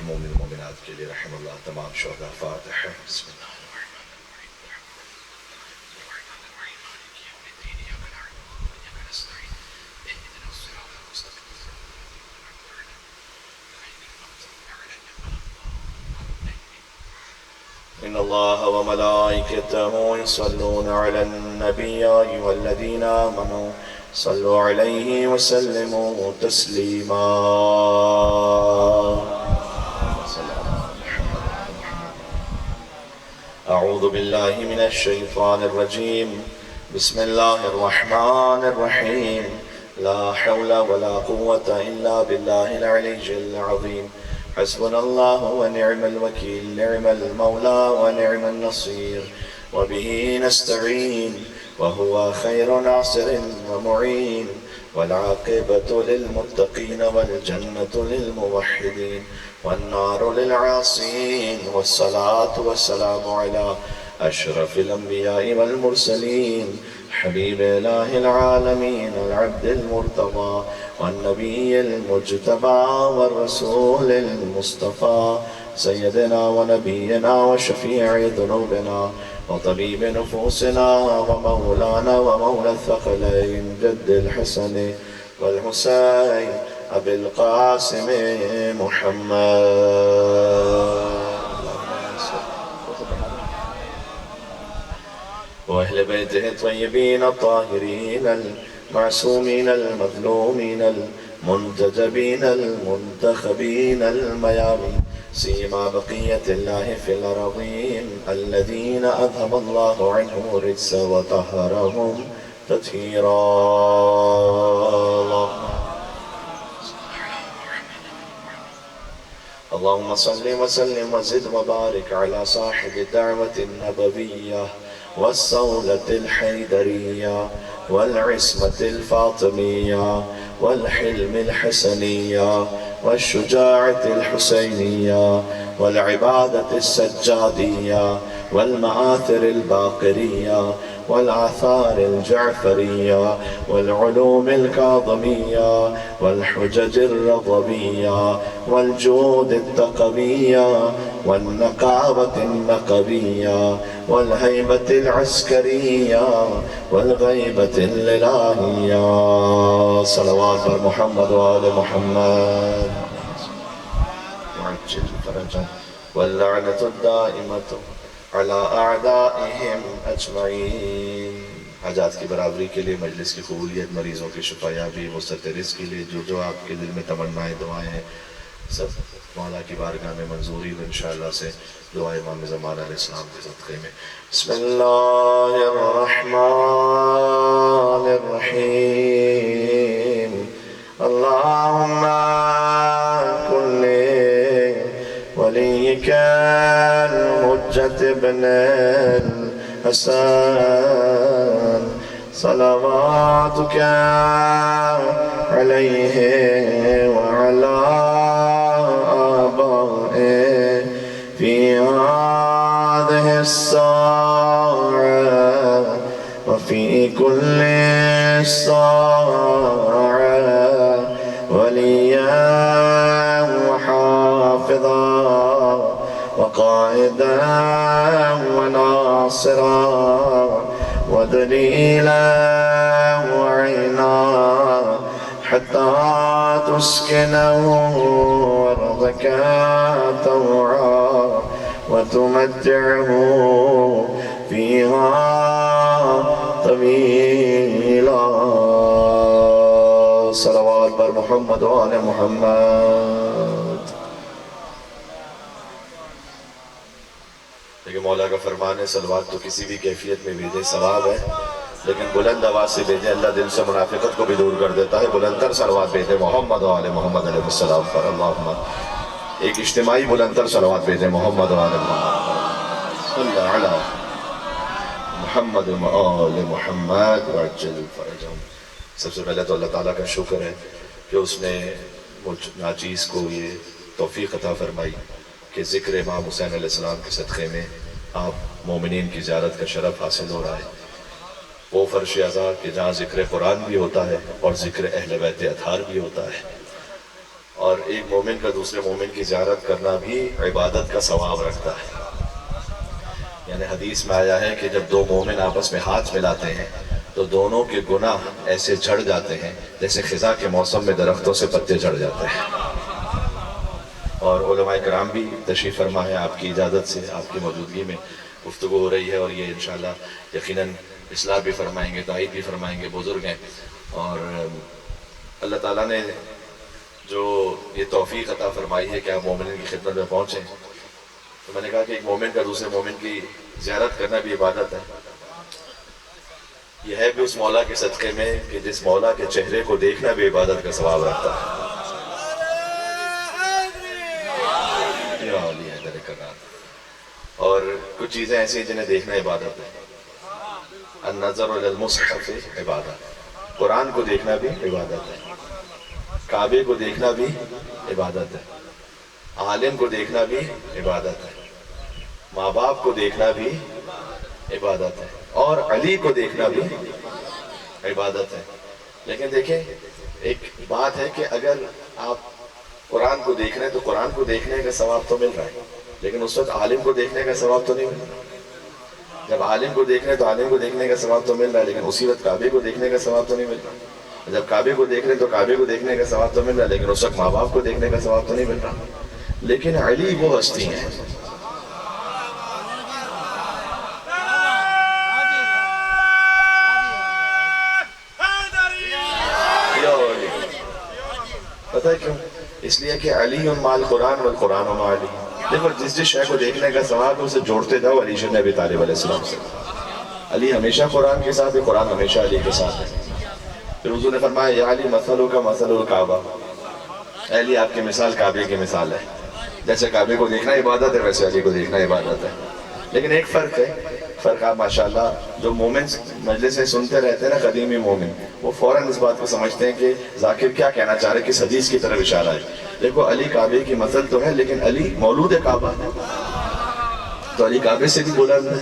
مومن مومنات کے لیے رحم اللہ تمام شہداء. فاتحہ. بسم اللہ. إن الله وملائكته يصلون على النبي يا أيها الذين آمنوا صلوا عليه وسلموا تسليما. أعوذ بالله من الشيطان الرجيم. بسم الله الرحمن الرحيم. لا حول ولا قوة إلا بالله العلي العظيم. حسبنا الله ونعم الوكيل. نعم المولى ونعم النصير. وبه نستعين وهو خير ناصر ومعين. والعاقبة للمتقين والجنة للموحدين والنار للعاصين. والصلاة والسلام على أشرف الأنبياء والمرسلين حبيب إله العالمين العبد المرتضى والنبي المجتبى والرسول المصطفى سيدنا ونبينا وشفيع ذنوبنا وطبيب نفوسنا ومولانا ومولى الثقلين جد الحسن والحسين أبي القاسم محمد وأهل بيته الطيبين الطاهرين المعصومين المظلومين المنتجبين المنتخبين الميامين سيما بقية الله في الأراضين الذين أذهب الله عنهم الرجس وطهرهم تطهيرا. اللهم صل وسلم وزد وبارك على صاحب الدعوة النبوية والصولة الحيدرية والعصمة الفاطمية والحلم الحسنية والشجاعة الحسينية والعبادة السجادية والمآثر الباقرية والآثار الجعفرية والعلوم الكاظمية والحجج الرضبية والجود التقوية والنقابة النقبية والهيبة العسكرية والغيبة الإلهية. صلوات محمد وآل محمد وعجل فرجا واللعنة الدائمة على أعدائهم أجمعين. حاجات کی برابری کے لیے، مجلس کی قبولیت، مریضوں کی شفایابی، وسعت رزق کے لیے جو آپ کے دل میں تمنائیں دعائیں ہیں سب مولا کی بارگاہ میں منظوری ہو انشاءاللہ سے. دعا امام زمان علیہ السلام کے صدقے میں. بسم اللہ الرحمن الرحیم. اللہم کن ولیک الحجة ابن الحسن صلواتك عليه وعلى آبائه في هذه الساعة وفي كل ساعة وليا وحافظا وقائدا وناصرا ودليلا وعينا حتى تسكنه أرضك طوعا وتمتعه فيها طويلا. صلوات بر محمد وآل محمد. لیکن مولا کا فرمان ہے صلوات تو کسی بھی کیفیت میں بھیجے ثواب ہے، لیکن بلند آواز سے بھیجے اللہ دل سے منافقت کو بھی دور کر دیتا ہے. بلند تر صلوات بھیجے محمد و آل محمد علیہ السلام پر. اللہم ایک اجتماعی بلند تر صلوات بھیجے محمد و آل محمد صلی علی محمد و آل محمد وعجل فرجہم. سب سے پہلے تو اللہ تعالیٰ کا شکر ہے کہ اس نے مجھ ناچیز کو یہ توفیق عطا فرمائی کہ ذکر امام حسین علیہ السلام کے صدقے میں آپ مومنین کی زیارت کا شرف حاصل ہو رہا ہے. وہ فرش عزا کہ جہاں ذکر قرآن بھی ہوتا ہے اور ذکر اہل بیت اطہار بھی ہوتا ہے، اور ایک مومن کا دوسرے مومن کی زیارت کرنا بھی عبادت کا ثواب رکھتا ہے. یعنی حدیث میں آیا ہے کہ جب دو مومن آپس میں ہاتھ ملاتے ہیں تو دونوں کے گناہ ایسے جھڑ جاتے ہیں جیسے خزاں کے موسم میں درختوں سے پتے جھڑ جاتے ہیں. اور علماء کرام بھی تشریف فرما ہے، آپ کی اجازت سے آپ کی موجودگی میں گفتگو ہو رہی ہے، اور یہ انشاءاللہ یقیناً اصلاح بھی فرمائیں گے، تائید بھی فرمائیں گے. بزرگ ہیں اور اللہ تعالیٰ نے جو یہ توفیق عطا فرمائی ہے کہ آپ مومنین کی خدمت میں پہنچیں. تو میں نے کہا کہ ایک مومن کا دوسرے مومن کی زیارت کرنا بھی عبادت ہے. یہ ہے بھی اس مولا کے صدقے میں کہ جس مولا کے چہرے کو دیکھنا بھی عبادت کا ثواب رکھتا ہے. اور کچھ چیزیں ایسی ہیں جنہیں دیکھنا عبادت ہے. النظر الی المصحف عبادت، قرآن کو دیکھنا بھی عبادت ہے، کعبے کو دیکھنا بھی عبادت ہے، عالم کو دیکھنا بھی عبادت ہے، ماں باپ کو دیکھنا بھی عبادت ہے، اور علی کو دیکھنا بھی عبادت ہے. لیکن دیکھیں ایک بات ہے کہ اگر آپ قرآن کو دیکھ رہے ہیں تو قرآن کو دیکھنے کا ثواب تو مل رہا ہے، لیکن اس وقت عالم کو دیکھنے کا ثواب تو نہیں مل رہا. جب عالم کو دیکھ رہے ہیں تو عالم کو دیکھنے کا ثواب تو مل رہا ہے، لیکن اسی وقت کعبے کو دیکھنے کا ثواب تو نہیں مل رہا. جب کعبے کو دیکھ رہے ہیں تو کعبے کو دیکھنے کا ثواب تو مل رہا ہے، لیکن اس وقت ماں باپ کو دیکھنے کا ثواب تو نہیں مل رہا. لیکن علی وہ ہستی ہیں پتہ ہے کیوں؟ اس لیے کہ علی مال قرآن والقرآن مع علی. دیکھو جس شے کو دیکھنے کا ثواب ہے اسے جوڑتے جاؤ علی بن ابی طالب علیہ السلام سے. علی ہمیشہ قرآن کے ساتھ ہے، قرآن ہمیشہ علی کے ساتھ ہے. پھر حضور نے فرمایا یا علی مثلک مثل الکعبہ، اے علی آپ کی مثال کعبے کی مثال ہے. جیسے کعبے کو دیکھنا عبادت ہے ویسے علی کو دیکھنا عبادت ہے. لیکن ایک فرق ہے، فرق آپ ماشاءاللہ جو مومن مجلس میں سنتے رہتے ہیں نا، قدیمی مومن، وہ فوراً اس بات کو سمجھتے ہیں کہ ذاکر کیا کہنا چاہ رہے ہیں، کس حدیث کی طرف اشارہ ہے. دیکھو علی کعبے کی مثل تو ہے، لیکن علی مولود کعبہ ہے، تو علی کعبے سے بھی بلند ہے.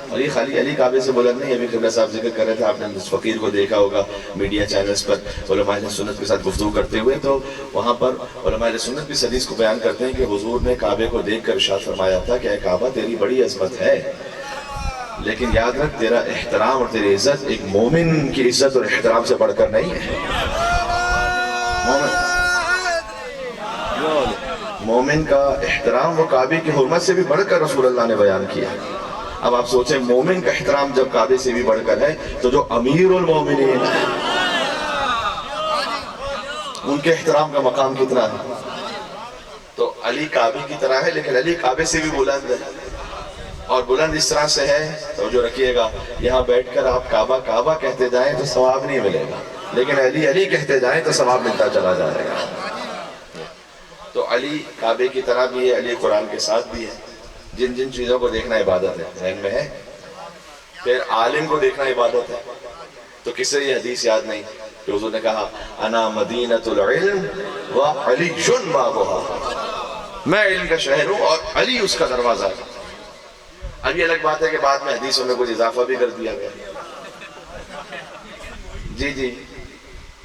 اور یہ خالی علی کعبے سے بلند نہیں. ابھی قبلہ صاحب ذکر کر رہے تھے، آپ نے اس فقیر کو دیکھا ہوگا میڈیا چینلز پر علماء اہل سنت کے ساتھ گفتگو کرتے ہوئے، تو وہاں پر علماء اہل سنت بھی اس حدیث کو بیان کرتے ہیں کہ حضور نے کعبے کو دیکھ کر ارشاد فرمایا تھا کہ اے کعبہ تیری بڑی عظمت ہے، لیکن یاد رکھ تیرا احترام اور تیری عزت ایک مومن کی عزت اور احترام سے بڑھ کر نہیں ہے. مومن کا احترام وہ کعبے کی حرمت سے بھی بڑھ کر رسول اللہ نے بیان کیا. اب آپ سوچیں مومن کا احترام جب کعبے سے بھی بڑھ کر ہے تو جو امیر المومنین ہیں ان کے احترام کا مقام کتنا ہے. تو علی کعبے کی طرح ہے، لیکن علی کعبے سے بھی بلند ہے. اور بلند اس طرح سے ہے، توجہ رکھیے گا، یہاں بیٹھ کر آپ کعبہ کعبہ کہتے جائیں تو ثواب نہیں ملے گا، لیکن علی علی کہتے جائیں تو ثواب ملتا چلا جائے گا. تو علی کعبے کی طرح بھی ہے، علی قرآن کے ساتھ بھی ہے. جن جن چیزوں کو دیکھنا عبادت ہے ذہن میں ہے. پھر عالم کو دیکھنا عبادت ہے. تو کس سے یہ حدیث یاد نہیں کہ حضور نے کہا انا مدینۃ العلم وعلی بابها، میں علم کا شہر ہوں اور علی اس کا دروازہ ہے. اب یہ الگ بات ہے کہ بعد میں حدیثوں میں کچھ اضافہ بھی کر دیا گیا. جی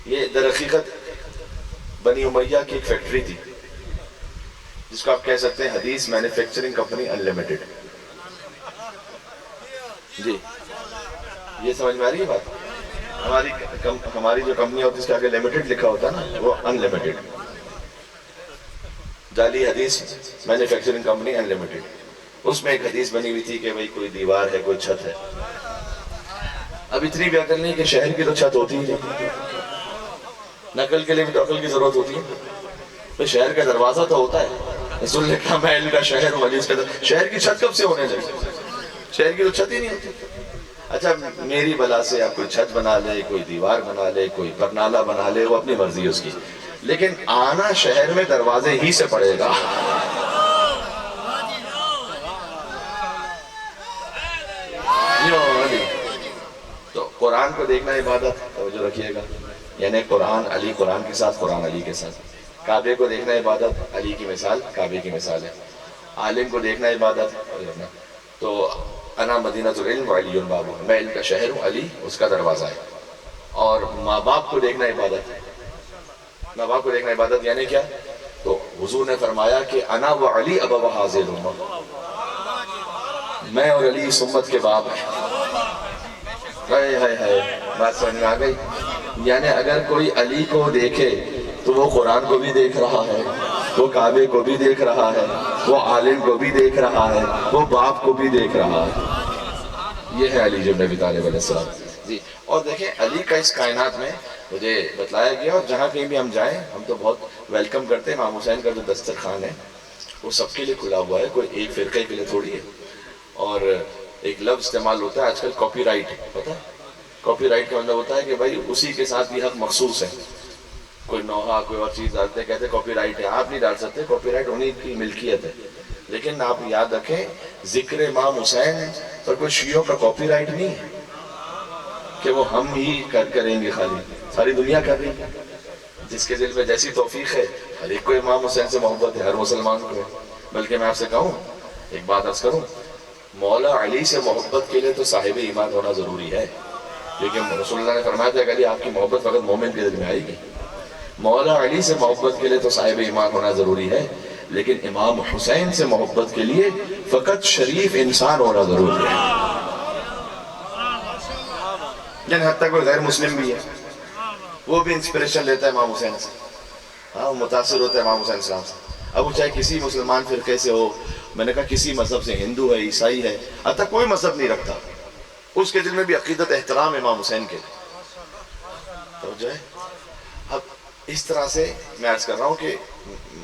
یہ در حقیقت بنی امیہ کی ایک فیکٹری تھی جس کو آپ کہہ سکتے ہیں حدیث مینوفیکچرنگ کمپنی انلمیٹڈ. جی یہ سمجھ میں آ رہی ہے بات؟ ہماری جو کمپنی ہوتی ہے اس کے آگے لمیٹڈ لکھا ہوتا ہے نا، وہ انلمیٹڈ. جعلی حدیث مینوفیکچرنگ کمپنی انلمیٹڈ. اس میں ایک حدیث بنی ہوئی تھی کہ بھئی کوئی دیوار ہے، کوئی چھت ہے. اب اتنی بھی عقل نہیں کہ شہر کی تو چھت ہوتی ہے، نقل کے لیے بھی تو عقل کی ضرورت ہوتی ہے. تو شہر کا دروازہ تو ہوتا ہے. رسول نے کہا میں علم کا شہر ہوں، علی اس کا شہر کی چھت کب سے ہونے لگی؟ شہر کی تو چھت ہی نہیں ہوتی. اچھا میری بلا سے آپ کوئی چھت بنا لے، کوئی دیوار بنا لے، کوئی پرنالہ بنا لے، وہ اپنی مرضی ہے اس کی، لیکن آنا شہر میں دروازے ہی سے پڑے گا. تو قرآن کو دیکھنا عبادت، توجہ رکھیے گا. یعنی قرآن علی قرآن کے ساتھ، قرآن علی کے ساتھ. کعبے کو دیکھنا عبادت، علی کی مثال کعبے کی مثال ہے. عالم کو دیکھنا عبادت، تو انا مدینۃ العلم وعلی بابها، میں علم کا شہر ہوں، علی اس کا دروازہ ہے. اور ماں باپ کو دیکھنا عبادت ہے. ماں باپ کو دیکھنا عبادت یعنی کیا؟ حضور نے فرمایا کہ انا و علی ابا حاضر امت، میں اور علی اس امت کے باپ ہیں۔ بات سمجھ میں آ گئی؟ یعنی اگر کوئی علی کو دیکھے تو وہ قرآن کو بھی دیکھ رہا ہے، وہ کعبے کو بھی دیکھ رہا ہے، وہ عالم کو بھی دیکھ رہا ہے، وہ باپ کو بھی دیکھ رہا ہے۔ یہ ہے علی بن ابی طالب علیہ السلام جی۔ اور دیکھیں علی کا اس کائنات میں مجھے بتلایا گیا، اور جہاں کہیں بھی ہم جائیں ہم تو بہت ویلکم کرتے ہیں۔ امام حسین کا جو دسترخوان ہے وہ سب کے لیے کھلا ہوا ہے، کوئی ایک فرقے کے لیے تھوڑی ہے۔ اور ایک لفظ استعمال ہوتا ہے آج کل کاپی رائٹ، پتہ ہے کاپی رائٹ کا مطلب ہوتا ہے کہ بھائی اسی کے ساتھ بھی حق مخصوص ہے۔ کوئی نوحہ کوئی اور چیز ڈالتے ہیں، کہتے ہیں کاپی رائٹ ہے، آپ نہیں ڈال سکتے، کاپی رائٹ انہی کی ملکیت ہے۔ لیکن آپ یاد رکھیں ذکر امام حسین پر کوئی شیعوں کا کاپی رائٹ نہیں ہے کہ وہ ہم ہی کریں گے، خالی ساری دنیا کر رہی ہے۔ جس کے دل میں جیسی توفیق ہے، ہر ایک کو امام حسین سے محبت ہے، ہر مسلمان کو ہے۔ بلکہ میں آپ سے کہوں، ایک بات عرض کروں، مولا علی سے محبت کے لیے تو صاحب ایمان ہونا ضروری ہے، لیکن رسول اللہ نے فرمایا تھا کہ علی آپ کی محبت فقط مومن کے دل میں آئے گی۔ مولا علی سے محبت کے لیے تو صاحب ایمان ہونا ضروری ہے، لیکن امام حسین سے محبت کے لیے فقط شریف انسان ہونا ضروری ہے۔ یعنی حتیٰ کوئی غیر مسلم بھی ہے وہ بھی انسپریشن لیتا ہے امام حسین سے، ہاں وہ متاثر ہوتا ہے امام حسین السلام سے۔ اب وہ چاہے کسی مسلمان فرقے سے ہو، میں نے کہا کسی مذہب سے، ہندو ہے، عیسائی ہے، حتیٰ کوئی مذہب نہیں رکھتا، اس کے دل میں بھی عقیدت احترام امام حسین کے لیے۔ تو جو ہے اب اس طرح سے میں عرض کر رہا ہوں کہ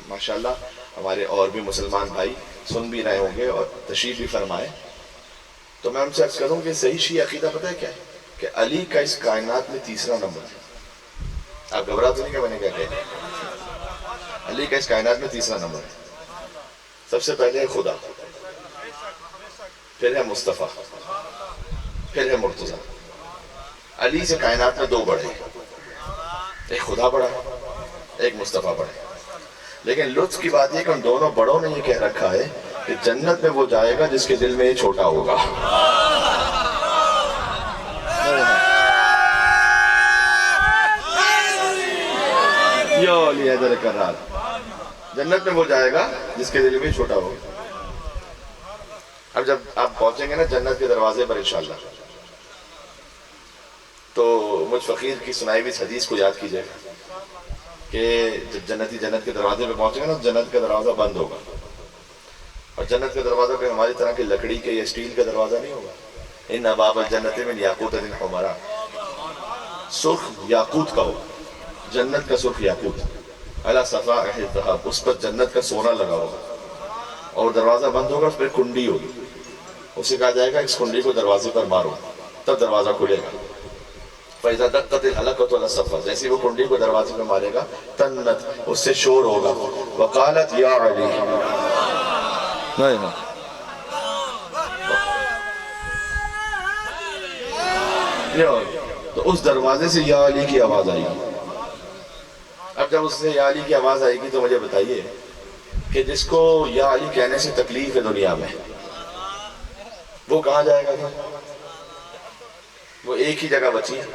ماشاءاللہ ہمارے اور بھی مسلمان بھائی سن بھی رہے ہوں گے اور تشریف بھی فرمائے، تو میں ان سے عرض کروں کہ صحیح شیعہ عقیدہ پتہ ہے کیا ہے؟ کہ علی کا اس کائنات میں تیسرا نمبر ہے۔ آپ گھبرا تو نہیں کہ میں نے کیا کہا؟ علی کا اس کائنات میں تیسرا نمبر ہے۔ سب سے پہلے ہے خدا، پھر ہے مصطفیٰ، پھر ہے مرتضیٰ۔ علی سے کائنات میں دو بڑے، ایک خدا بڑا ہے، ایک مصطفیٰ بڑا ہے۔ لیکن لطف کی بات یہ کہ ان دونوں بڑوں نے یہ کہہ رکھا ہے کہ جنت میں وہ جائے گا جس کے دل میں یہ چھوٹا ہوگا۔ یا علی حیدر کرار، جنت میں وہ جائے گا جس کے دل میں چھوٹا ہوگا۔ اب جب آپ پہنچیں گے نا جنت کے دروازے پر انشاءاللہ، تو مجھ فقیر کی سنائی ہوئی حدیث کو یاد کیجئے کہ جب جنتی جنت کے دروازے پہ پہنچیں گے نا، جنت کا دروازہ بند ہوگا، اور جنت کا دروازہ کوئی ہماری طرح کی لکڑی کے یا اسٹیل کا دروازہ نہیں ہوگا۔ ان ابواب الجنت من یاقوت حمرا، سرخ یاقوت کا ہوگا، جنت کا سرخ یاقوت، علی صفائح الذھب، اس پر جنت کا سونا لگا ہوگا، اور دروازہ بند ہوگا، اس پر کنڈی ہوگی، اسے کہا جائے گا اس کنڈی کو دروازے پر مارو تب دروازہ کھلے گا۔ فَإِذَا دَقَّتِ الْحَلَقَةُ عَلَى الصَّفَّةِ، جیسے وہ کنڈی کو دروازے پر مارے گا، تنت، اس سے شور ہوگا، وقالت یا علی، تو اس دروازے سے یا علی کی آواز آئے گی۔ اب جب اس سے یا علی کی آواز آئے گی تو مجھے بتائیے کہ جس کو یا علی کہنے سے تکلیف ہے دنیا میں، وہ کہاں جائے گا؟ وہ ایک ہی جگہ بچی ہے۔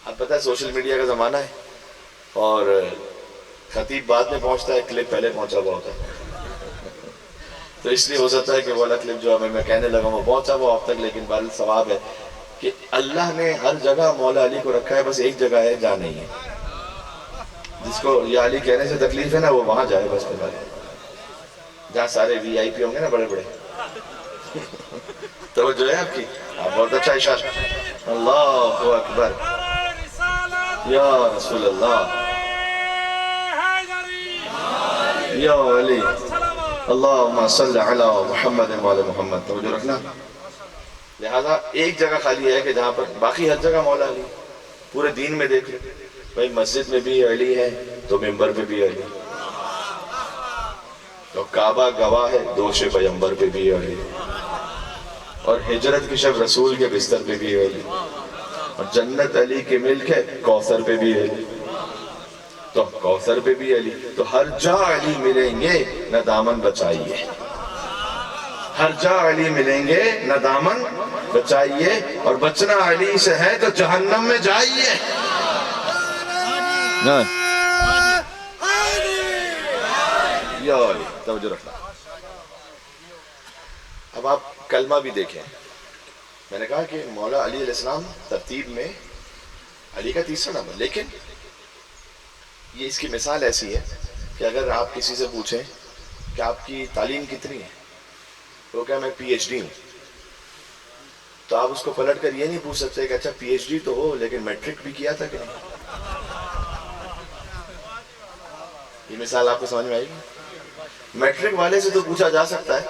اب پتہ ہے سوشل میڈیا کا زمانہ ہے، اور خطیب بعد میں پہنچتا ہے، کلپ پہلے پہنچا ہوا ہوتا ہے، تو اس لیے ہو سکتا ہے کہ وہ والا کلپ جو میں کہنے لگا وہ پہنچا ہوا اب تک، لیکن بہرحال ثواب ہے کہ اللہ نے ہر جگہ مولا علی کو رکھا ہے، بس ایک جگہ ہے جہاں نہیں ہے۔ جس کو یا علی کہنے سے تکلیف ہے نا، وہ وہاں جائے بس پہ، جہاں سارے وی آئی پی ہوں گے نا بڑے بڑے۔ توجہ ہے آپ کی؟ آپ بہت اچھا اشارہ، اللہ اکبر، یا رسول اللہ، یا علی، اللہم صلی علی محمد وعلی محمد۔ توجہ رکھنا، لہذا ایک جگہ خالی ہے کہ جہاں پر باقی ہر جگہ مولا علی۔ پورے دین میں دیکھ لیں بھائی، مسجد میں بھی علی ہے تو ممبر پہ بھی علی، تو کعبہ گواہ ہے دوش پیغمبر پہ بھی علی، اور ہجرت کی شب رسول کے بستر پہ بھی علی، اور جنت علی کے ملک ہے، کوثر پہ بھی علی، تو کوثر پہ بھی علی، تو ہر جا علی ملیں گے نہ دامن بچائیے، ہر جا علی ملیں گے نہ دامن بچائیے، اور بچنا علی سے ہے تو جہنم میں جائیے۔ یا علی، توجہ رکھنا۔ اب آپ کلمہ بھی دیکھیں، میں نے کہا کہ مولا علی علیہ السلام ترتیب میں علی کا تیسرا نمبر، لیکن یہ اس کی مثال ایسی ہے کہ اگر آپ کسی سے پوچھیں کہ آپ کی تعلیم کتنی ہے، وہ کہا میں پی ایچ ڈی ہوں، تو آپ اس کو پلٹ کر یہ نہیں پوچھ سکتے کہ اچھا پی ایچ ڈی تو ہو لیکن میٹرک بھی کیا تھا کہ نہیں۔ یہ مثال آپ کو سمجھ میں آئے گی؟ میٹرک والے سے تو پوچھا جا سکتا ہے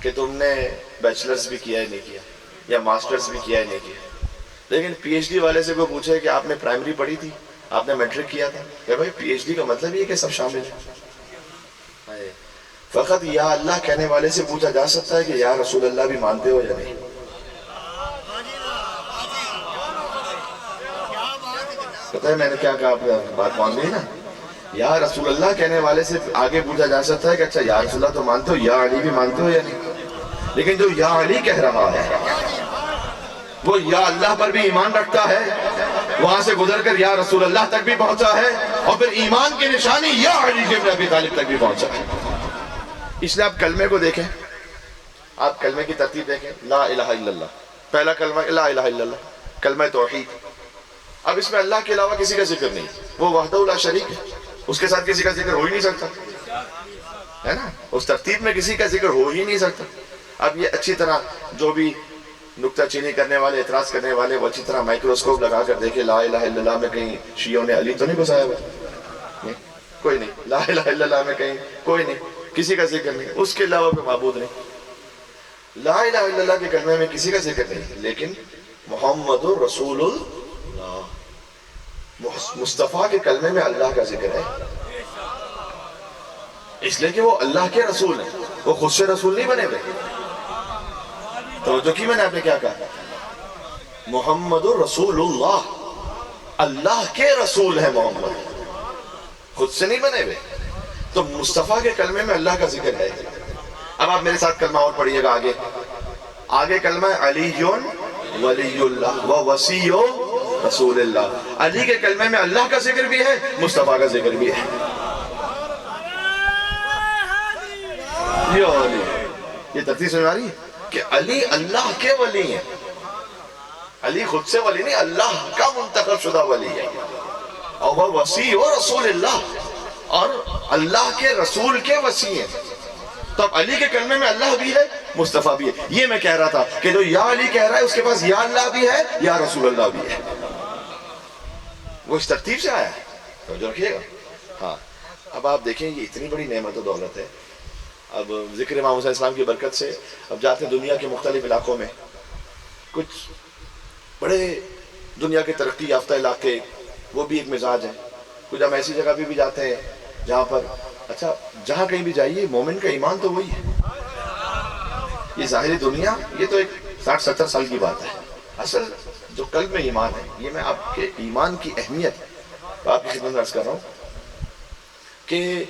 کہ تم نے بیچلرز بھی کیا ہے نہیں کیا، یا ماسٹرز بھی کیا ہے نہیں کیا، لیکن پی ایچ ڈی والے سے کوئی پوچھے کہ آپ نے پرائمری پڑھی تھی، آپ نے میٹرک کیا تھا، کہ بھائی پی ایچ ڈی کا مطلب یہ کہ سب شامل ہے۔ فقط یا اللہ کہنے والے سے پوچھا جا سکتا ہے کہ یا رسول اللہ بھی مانتے ہو یا نہیں۔ پتہ ہے میں نے کیا کہا، آپ بات مان لی نا؟ یا رسول اللہ کہنے والے سے آگے پوچھا جا سکتا ہے کہ اچھا یا رسول اللہ تو مانتے ہو، یا علی بھی مانتے ہو یا نہیں، لیکن جو یا علی کہہ رہا ہے وہ یا اللہ پر بھی ایمان رکھتا ہے، وہاں سے گزر کر یا رسول اللہ تک بھی پہنچا ہے، اور پھر ایمان کی نشانی یا علی ابن ابی طالب تک بھی پہنچا ہے۔ اس لیے آپ کلمے کو دیکھیں، آپ کلمے کی ترتیب دیکھیں، لا الہ الا اللہ، پہلا کلمہ لا الہ الا اللہ، کلمہ توحید۔ اب اس میں اللہ کے علاوہ کسی کا ذکر نہیں، وہ وحدہ لا شریک ہے، اس کے ساتھ کسی کا ذکر ہو ہی نہیں سکتا، ہے نا؟ اس ترتیب میں کسی کا ذکر ہو ہی نہیں سکتا۔ اب یہ اچھی طرح جو بھی نکتہ چینی کرنے والے، اعتراض کرنے والے، وہ اچھی طرح مائکروسکوپ لگا کر دیکھے لا الہ الا اللہ میں کہیں شیعوں نے علی تو نہیں گھسایا ہوا؟ کوئی نہیں۔ لا الہ الا اللہ میں کہیں کوئی نہیں، کسی کا ذکر نہیں، اس کے علاوہ کوئی معبود نہیں۔ لا الہ الا اللہ کے کلمے میں کسی کا ذکر نہیں، لیکن محمد رسول اللہ، مصطفیٰ کے کلمے میں اللہ کا ذکر ہے، اس لیے کہ وہ اللہ کے رسول ہیں، وہ خود سے رسول نہیں بنے ہوئے۔ توجہ کی میں نے آپ نے کیا کہا؟ محمد رسول اللہ، اللہ کے رسول ہے محمد، خود سے نہیں بنے ہوئے۔ تو مصطفیٰ کے کلمے میں اللہ کا ذکر ہے۔ اب آپ میرے ساتھ کلمہ اور پڑھیے گا آگے کلمہ ہے علی ولی اللہ و وصی رسول اللہ۔ علی کے کلمے میں اللہ کا ذکر بھی ہے، مصطفیٰ کا ذکر بھی ہے۔ یہ ترتیب سمجھ آ رہی ہے کہ علی اللہ کے ولی ہیں، علی خود سے ولی نہیں، اللہ کا منتخب شدہ ولی ہے، اور وہ وصی و رسول اللہ، اور اللہ کے رسول کے وصی ہیں۔ تو اب علی کے کلمے میں اللہ بھی ہے، مصطفیٰ بھی ہے۔ یہ میں کہہ رہا تھا کہ جو یا علی کہہ رہا ہے اس کے پاس یا اللہ بھی ہے، یا رسول اللہ بھی ہے، وہ اس ترتیب سے آیا ہے، توجہ رکھیے گا۔ ہاں اب آپ دیکھیں یہ اتنی بڑی نعمت و دولت ہے۔ اب ذکر امام حسین السلام کی برکت سے اب جاتے ہیں دنیا کے مختلف علاقوں میں، کچھ بڑے دنیا کے ترقی یافتہ علاقے، وہ بھی ایک مزاج ہے۔ کچھ ہم ایسی جگہ بھی جاتے ہیں جہاں پر اچھا جہاں کہیں بھی جائیے مومن کا ایمان تو وہی ہے۔ یہ ظاہری دنیا یہ تو ایک 60-70 سال کی بات ہے، اصل جو قلب میں ایمان ہے، یہ میں آپ کے ایمان کی اہمیت آپ کی خدمت میں عرض کر رہا ہوں کہ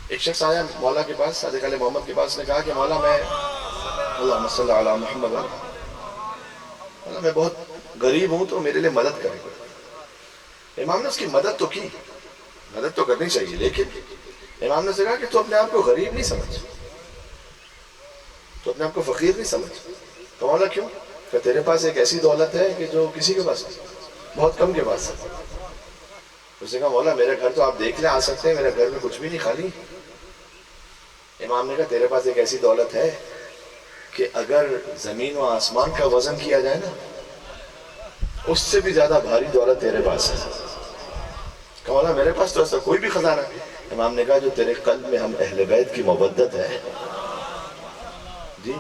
ایک شخص آیا مولا کے پاس، صادق علیہ محمد کے پاس، نے کہا کہ مولا میں اللہم صلی علی محمد، مولا میں بہت غریب ہوں تو میرے لیے مدد کریں۔ امام نے اس کی مدد تو کی، مدد تو کرنی چاہیے، لیکن امام نے سے کہا کہ تو اپنے آپ کو غریب نہیں سمجھ، تو اپنے آپ کو فقیر نہیں سمجھ۔ تو مولا کیوں؟ کہ تیرے پاس ایک ایسی دولت ہے کہ جو کسی کے پاس بہت کم کے پاس ہے۔ اس نے کہا مولا میرے گھر تو آپ دیکھ لیں، آ سکتے ہیں، میرے گھر میں کچھ بھی نہیں، خالی۔ امام نے کہا تیرے پاس ایک ایسی دولت ہے کہ اگر زمین و آسمان کا وزن کیا جائے نا، اس سے بھی زیادہ بھاری دولت تیرے پاس ہے۔ کہا مولا میرے پاس تو ایسا کوئی بھی خزانہ ہے۔ امام نے کہا جو تیرے قلب میں ہم اہل بیت کی محبت ہے، جی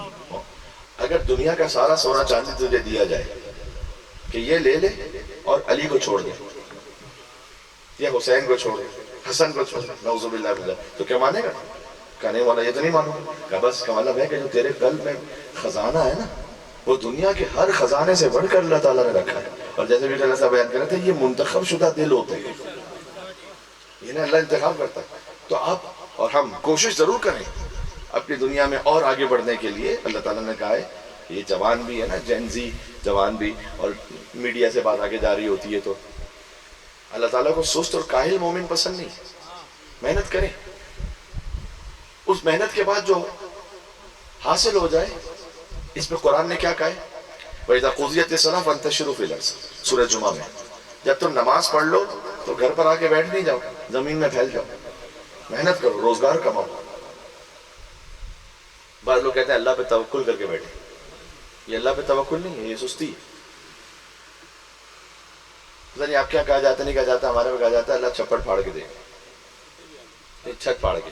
اگر دنیا کا سارا سونا چاندی تجھے دیا جائے کہ یہ لے لے اور علی کو چھوڑ دے، یا حسین کو چھوڑ دے، حسن کو چھوڑ دے، نعوذ باللہ باللہ، تو کیا مانے گا؟ کہا نہیں مولا یہ تو نہیں مانوں گا۔ کہا بس کا مطلب ہے کہ جو تیرے قلب میں خزانہ ہے نا، وہ دنیا کے ہر خزانے سے بڑھ کر اللہ تعالیٰ نے رکھا ہے۔ اور جیسے بھی اللہ صاحب بیان کر رہے تھے، یہ منتخب شدہ دل ہوتے ہیں، انہیں اللہ انتخاب کرتا ہے۔ تو آپ اور ہم کوشش ضرور کریں اپنی دنیا میں اور آگے بڑھنے کے لیے۔ اللہ تعالیٰ نے کہا ہے، یہ جوان بھی ہے نا، جینزی جوان بھی، اور میڈیا سے بات آگے جا رہی ہوتی ہے، تو اللہ تعالیٰ کو سست اور کاہل مومن پسند نہیں، محنت کریں۔ اس محنت کے بعد جو حاصل ہو جائے، اس میں قرآن نے کیا کہا ہے؟ وَإِذَا قُضِيَتِ الصَّلَاةُ فَانتَشِرُوا فِي الْأَرْضِ، سورہ جمعہ میں جب تم نماز پڑھ لو تو گھر پر آ کے بیٹھ نہیں جاؤ، زمین میں پھیل جاؤ، محنت کرو، روزگار کماؤ۔ بعض لوگ کہتے ہیں اللہ پہ توکل کر کے بیٹھے، یہ اللہ پہ توکل نہیں ہے، یہ سستی ہے۔ پتہ نہیں آپ کیا کہا جاتا نہیں کہا جاتا، ہمارے میں کہا جاتا ہے اللہ چھپڑ پھاڑ کے دے گا، چھت پھاڑ کے۔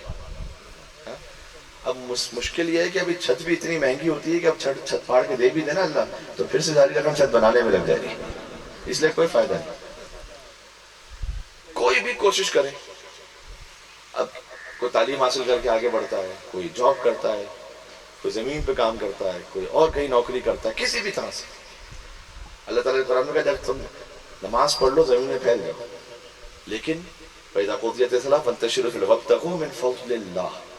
اب مشکل یہ ہے کہ ابھی چھت بھی اتنی مہنگی ہوتی ہے کہ اب چھت پھاڑ کے دے بھی دینا اللہ تو پھر سے ساری رقم چھت بنانے میں لگ جائے گی، اس لیے کوئی فائدہ نہیں۔ کوئی بھی کوشش کرے، اب کوئی تعلیم حاصل کر کے آگے بڑھتا ہے، کوئی جاب کرتا ہے، کوئی زمین پہ کام کرتا ہے، کوئی اور کہیں نوکری کرتا ہے، کسی بھی طرح سے اللہ تعالیٰ نے قرآن میں کہا جب تم نماز پڑھ لو زمین میں پھیل جاؤ، لیکن فَإِذَا قُضِيَتِ الصَّلَاةُ فَانتَشِرُوا فِي الْأَرْضِ وَابْتَغُوا مِن فَضْلِ اللَّهِ۔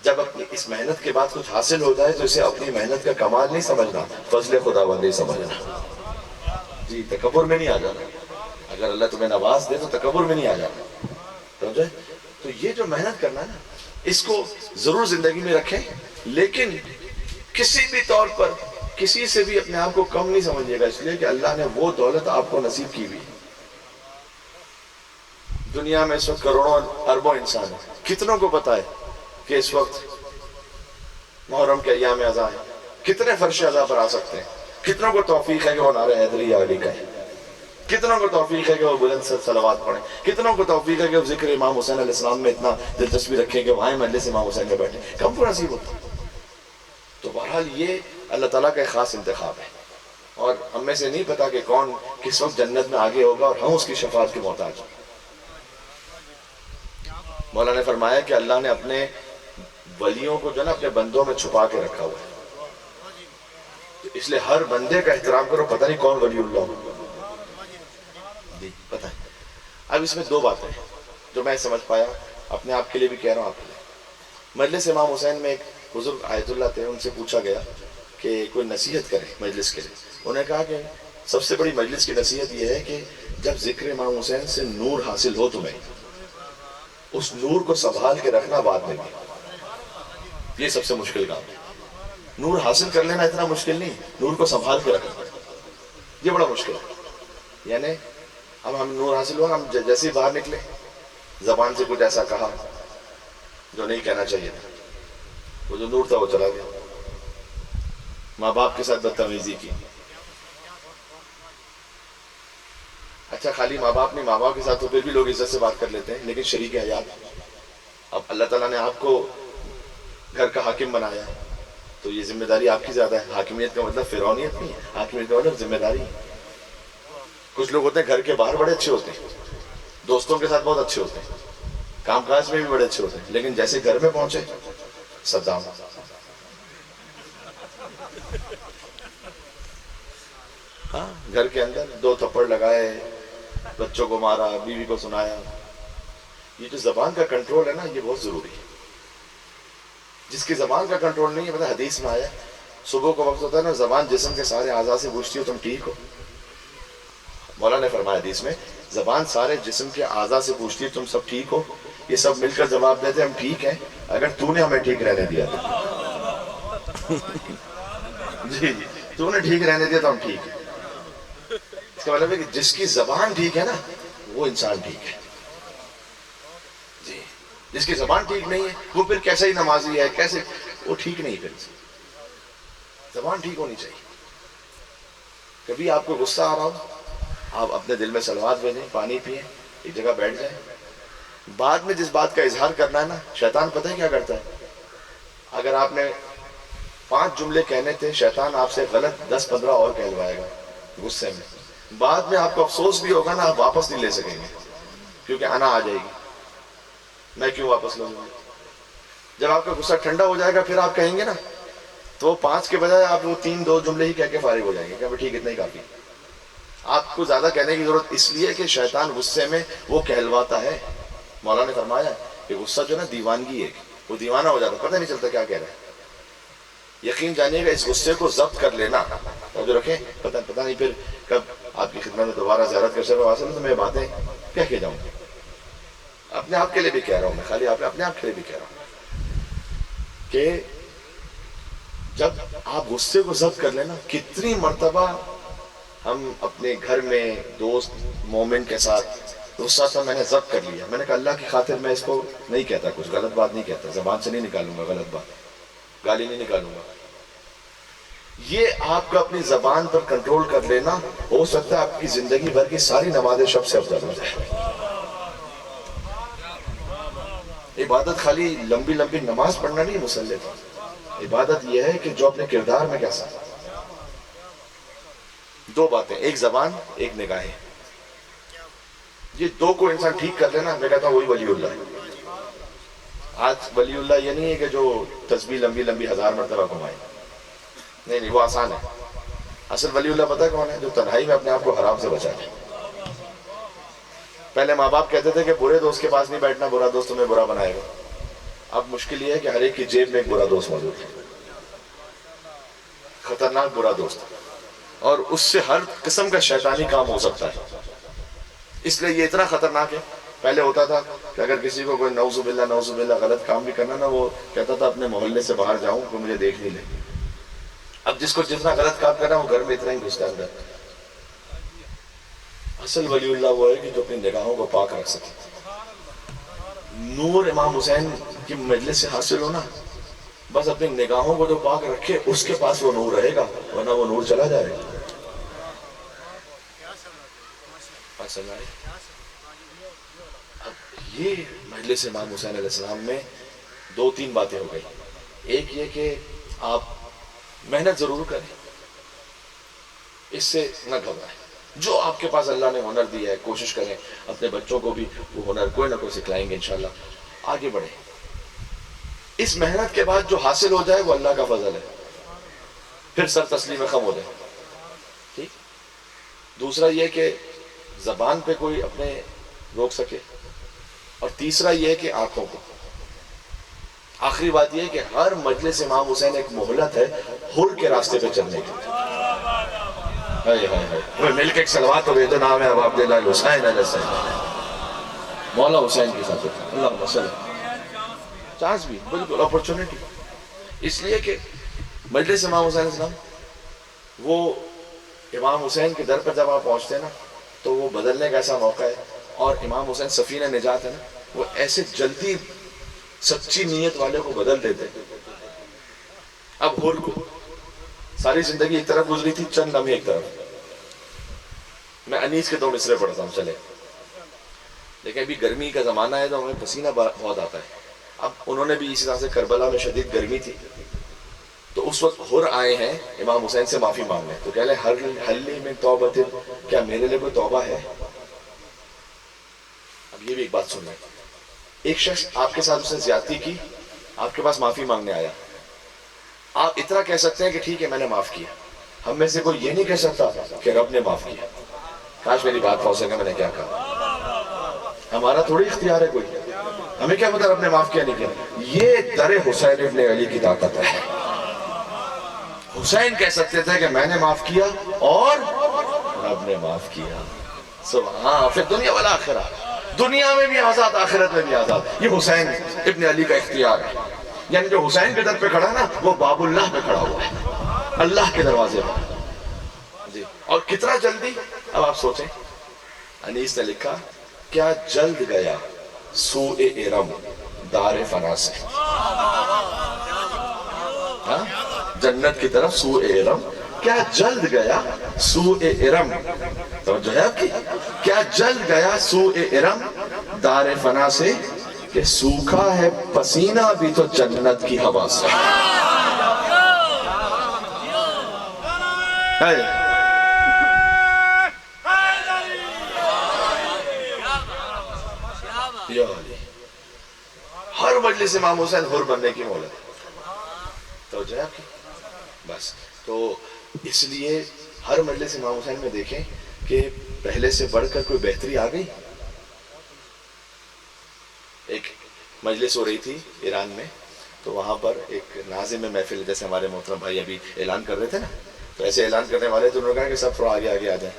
جب اپنی اس محنت کے بعد کچھ حاصل ہوتا ہے تو اسے اپنی محنت کا کمال نہیں سمجھنا، فضل خداوندی سمجھنا۔ جی تکبر میں نہیں آ جانا، اگر اللہ تمہیں نواز دے تو تکبر میں نہیں آ جانا، سمجھے؟ تو یہ جو محنت کرنا ہے نا، اس کو ضرور زندگی میں رکھیں، لیکن کسی بھی طور پر کسی سے بھی اپنے آپ کو کم نہیں سمجھیے گا، اس لیے کہ اللہ نے وہ دولت آپ کو نصیب کی ہوئی۔ دنیا میں اس وقت کروڑوں اربوں انسان ہیں، کتنوں کو پتا ہے کہ اس وقت محرم کے ایام اعزاء ہیں، کتنے فرش اعزاء پر آ سکتے ہیں، کتنوں کو توفیق ہے کہ وہ نعرہ حیدری یا علی کہیں، کتنوں کو توفیق ہے کہ وہ بلند صلوات پڑھیں، کتنوں کو توفیق ہے کہ وہ ذکر امام حسین علیہ السلام میں اتنا دلچسپی رکھیں کہ وہاں مجلس امام حسین میں بیٹھیں، کم کو نصیب ہوتا۔ تو بہرحال یہ اللہ تعالیٰ کا ایک خاص انتخاب ہے، اور ہم میں سے نہیں پتا کہ کون کس وقت جنت میں آگے ہوگا اور ہم اس کی شفاعت کے محتاج ہیں۔ مولا نے فرمایا کہ اللہ نے اپنے ولیوں کو جو نا اپنے بندوں میں چھپا کے رکھا ہوا ہے، اس لیے ہر بندے کا احترام کرو، پتہ نہیں کون ولی اللہ ہو، جی پتہ ہے۔ اب اس میں دو باتیں ہیں جو میں سمجھ پایا، اپنے آپ کے لیے بھی کہہ رہا ہوں، آپ کے لیے۔ مجلس امام حسین میں ایک بزرگ آیت اللہ تھے، ان سے پوچھا گیا کہ کوئی نصیحت کرے مجلس کے لیے۔ انہوں نے کہا کہ سب سے بڑی مجلس کی نصیحت یہ ہے کہ جب ذکر امام حسین سے نور حاصل ہو تمہیں، اس نور کو سنبھال کے رکھنا بعد میں بھی، یہ سب سے مشکل کام ہے۔ نور حاصل کر لینا اتنا مشکل نہیں، نور کو سنبھال کے رکھنا یہ بڑا مشکل ہے۔ یعنی اب ہم نور حاصل ہوا، ہم جیسے ہی باہر نکلے زبان سے کچھ ایسا کہا جو نہیں کہنا چاہیے تھا، وہ جو نور تھا وہ چلا گیا، ماں باپ کے ساتھ بدتمیزی کی۔ اچھا خالی ماں باپ نہیں، ماں باپ کے ساتھ تو پھر بھی لوگ عزت سے بات کر لیتے ہیں، لیکن شریک حیات، اب اللہ تعالیٰ نے آپ کو گھر کا حاکم بنایا ہے تو یہ ذمہ داری آپ کی زیادہ ہے۔ حاکمیت کا مطلب فرعونیت نہیں ہے، حاکمیت کا مطلب ذمہ داری ہے۔ کچھ لوگ ہوتے ہیں گھر کے باہر بڑے اچھے ہوتے ہیں، دوستوں کے ساتھ بہت اچھے ہوتے ہیں، کام کاج میں بھی بڑے اچھے ہوتے ہیں، لیکن جیسے گھر میں پہنچے صدام، ہاں گھر کے اندر دو تھپڑ لگائے، بچوں کو مارا، بیوی کو سنایا۔ یہ جو زبان کا کنٹرول ہے نا، یہ بہت ضروری ہے۔ جس کی زبان کا کنٹرول نہیں ہے، پتہ حدیث میں آیا صبح کو وقت ہوتا ہے نا، زبان جسم کے سارے اعضاء سے پوچھتی ہو تم ٹھیک ہو۔ مولا نے فرمایا حدیث میں، زبان سارے جسم کے اعضاء سے پوچھتی ہے تم سب ٹھیک ہو، یہ سب مل کر جواب دیتے ہم ٹھیک ہیں اگر تو نے ہمیں ٹھیک رہنے دیا تو۔ جی تو نے ٹھیک رہنے دیا تو ہم ٹھیک ہیں۔ اس کا مطلب ہے کہ جس کی زبان ٹھیک ہے نا وہ انسان ٹھیک ہے، جی جس کی زبان ٹھیک نہیں ہے وہ پھر کیسا ہی نمازی ہے، کیسے وہ ٹھیک نہیں، پھر زبان ٹھیک ہونی چاہیے۔ کبھی آپ کو غصہ آ رہا ہو، آپ اپنے دل میں صلوات بھیجیں، پانی پئیں، ایک جگہ بیٹھ جائیں، بعد میں جس بات کا اظہار کرنا ہے نا، شیطان پتہ ہے کیا کرتا ہے؟ اگر آپ نے 5 جملے کہنے تھے، شیطان آپ سے غلط 10-15 اور کہلوائے گا غصے میں، بعد میں آپ کو افسوس بھی ہوگا نا، آپ واپس نہیں لے سکیں گے کیونکہ انا آ جائے گی، میں کیوں واپس لوں گا۔ جب آپ کا غصہ ٹھنڈا ہو جائے گا پھر آپ کہیں گے نا، تو 5 کے بجائے آپ وہ 3-2 جملے ہی کہہ کے فارغ ہو جائیں گے کہ ٹھیک اتنا ہی کافی۔ آپ کو زیادہ کہنے کی ضرورت اس لیے کہ شیطان غصے میں وہ کہلواتا ہے۔ مولا نے فرمایا کہ غصہ جو نا دیوانگی ہے، وہ دیوانہ ہو جاتا ہے، پتہ نہیں چلتا کیا کہہ رہا ہے۔ یقین جانیے گا اس غصے کو ضبط کر لینا، جو رکھیں پتہ نہیں پھر کب آپ کی خدمت میں دوبارہ زیارت کا شرف حاصل ہے تو میں باتیں کہہ کے جاؤں گا۔ اپنے آپ کے لیے بھی کہہ رہا ہوں میں، خالی اپنے آپ کے لیے بھی کہہ رہا ہوں۔ کہ جب آپ غصے کو ضبط کر لینا، کتنی مرتبہ ہم اپنے گھر میں دوست مومن کے ساتھ غصہ تھا، میں نے ضبط کر لیا، میں نے کہا اللہ کی خاطر میں اس کو نہیں کہتا، کچھ غلط بات نہیں کہتا، زبان سے نہیں نکالوں گا غلط بات، گالی نہیں نکالوں گا. یہ آپ کا اپنی زبان پر کنٹرول کر لینا، ہو سکتا ہے آپ کی زندگی بھر کی ساری نمازیں شب سے افضل ہو جائے. عبادت خالی لمبی لمبی نماز پڑھنا نہیں مسلح کی، عبادت یہ ہے کہ جو اپنے کردار میں کیسا. دو باتیں، ایک زبان ایک نگاہیں، یہ دو کو انسان ٹھیک کر لینا، میں کہتا ہوں وہی ولی اللہ ہے. آج ولی اللہ یہ نہیں ہے کہ جو تسبیح لمبی لمبی 1000 مرتبہ گھمائے، نہیں وہ آسان ہے. اصل ولی اللہ پتہ کون ہے؟ جو تنہائی میں اپنے آپ کو حرام سے بچائے. پہلے ماں باپ کہتے تھے کہ برے دوست کے پاس نہیں بیٹھنا، برا دوست تمہیں برا بنائے گا. اب مشکل یہ ہے کہ ہر ایک کی جیب میں ایک برا دوست موجود ہے، خطرناک برا دوست، اور اس سے ہر قسم کا شیطانی کام ہو سکتا ہے. اس لیے یہ اتنا خطرناک ہے. پہلے ہوتا تھا کہ اگر کسی کو کوئی نعوذ باللہ غلط کام بھی کرنا نا، وہ کہتا تھا اپنے محلے سے باہر جاؤں کہ مجھے دیکھ نہیں لے. اب جس کو جتنا غلط کام کرنا وہ گھر میں اتنا ہی گھستا اندر. اصل ولی اللہ وہ ہے کہ جو اپنی نگاہوں کو پاک رکھ سکے. نور امام حسین کی مجلس سے حاصل ہونا، بس اپنی نگاہوں کو جو پاک رکھے اس کے پاس وہ نور رہے گا، ورنہ وہ نور چلا جائے گا. اب یہ مجلس امام حسین علیہ السلام میں 2-3 باتیں ہو گئی. ایک یہ کہ آپ محنت ضرور کریں، اس سے نہ گھبرائیں. جو آپ کے پاس اللہ نے ہنر دیا ہے کوشش کریں اپنے بچوں کو بھی وہ ہنر کوئی نہ کوئی سکھلائیں گے انشاءاللہ. آگے بڑھیں. اس محنت کے بعد جو حاصل ہو جائے وہ اللہ کا فضل ہے، پھر سر تسلیم خم ہو جائے. ٹھیک. دوسرا یہ کہ زبان پہ کوئی اپنے روک سکے، اور تیسرا یہ کہ آنکھوں کو. آخری بات یہ کہ ہر مجلس امام حسین ایک مہلت ہے حر کے راستے پہ چلنے کی. مل کے ایک صلوات ہو تو نام ہے اب عبداللہ الحسین علیہ السلام، مولا حسین کی خاطر. اللہم صلی. چانس بھی بالکل اپرچونٹی، اس لیے کہ مجلس امام حسین علیہ السلام، وہ امام حسین کے در پر جب آپ پہنچتے ہیں نا تو وہ بدلنے کا ایسا موقع ہے. اور امام حسین سفینہ نجات ہے نا، وہ ایسے جلدی سچی نیت والے کو بدل دیتے. اب حر کو ساری زندگی ایک طرف گزری تھی، چند لمحے ایک طرف. میں انیس کے 2 مصرے پڑھتا ہوں چلے، لیکن ابھی گرمی کا زمانہ ہے تو ہمیں پسینہ بہت آتا ہے. اب انہوں نے بھی اسی طرح سے کربلا میں شدید گرمی تھی تو اس وقت حر آئے ہیں امام حسین سے معافی مانگنے. تو کہہ لیں حلی من توبۃ، کیا میرے لیے کوئی توبہ ہے؟ اب یہ بھی ایک بات سن لیں. ایک شخص آپ کے ساتھ اس نے زیادتی کی، آپ کے پاس معافی مانگنے آیا، آپ اتنا کہہ سکتے ہیں کہ ٹھیک ہے میں نے معاف کیا. ہم میں سے کوئی یہ نہیں کہہ سکتا کہ رب نے معاف کیا. کاش میری بات پہنچ سکے میں نے کیا کہا. ہمارا تھوڑی اختیار ہے کوئی، ہمیں کیا پتہ رب نے معاف کیا نہیں کیا. یہ در حسین ابن علی کی طاقت ہے. حسین کہہ سکتے تھے کہ میں نے معاف کیا اور رب نے معاف کیا. سبحان. پھر دنیا والا آخرہ، دنیا میں بھی آزاد آخرت میں بھی آزاد. یہ حسین ابن علی کا اختیار ہے. یعنی جو حسین کے در پہ کھڑا نا وہ باب اللہ پہ کھڑا ہوا ہے، اللہ کے دروازے پر. جی. اور کتنا جلدی. اب آپ سوچیں، انیس نے لکھا کیا جلد گیا سوء ارم دار فنا سے. جنت کی طرف سوء ارم، کیا جلد گیا سوء ارم. توجہ ہے آپ کی. کیا جلد گیا سوء ارم دار فنا سے، کہ سوکھا ہے پسینہ بھی تو جنت کی ہوا سے. ہر مجلس امام حسین حر بننے کی مہلت ہے. توجہ ہے آپ کی. بس تو اس لیے ہر مجلس امام حسین میں دیکھیں کہ پہلے سے بڑھ کر کوئی بہتری آ گئی. ایک مجلس ہو رہی تھی ایران میں، تو وہاں پر ایک ناظم محفل، جیسے ہمارے محترم بھائی ابھی اعلان کر رہے تھے نا، تو ایسے اعلان کرنے والے تو انہوں نے کہا کہ سب تھوڑا آگے آگے آ جائیں.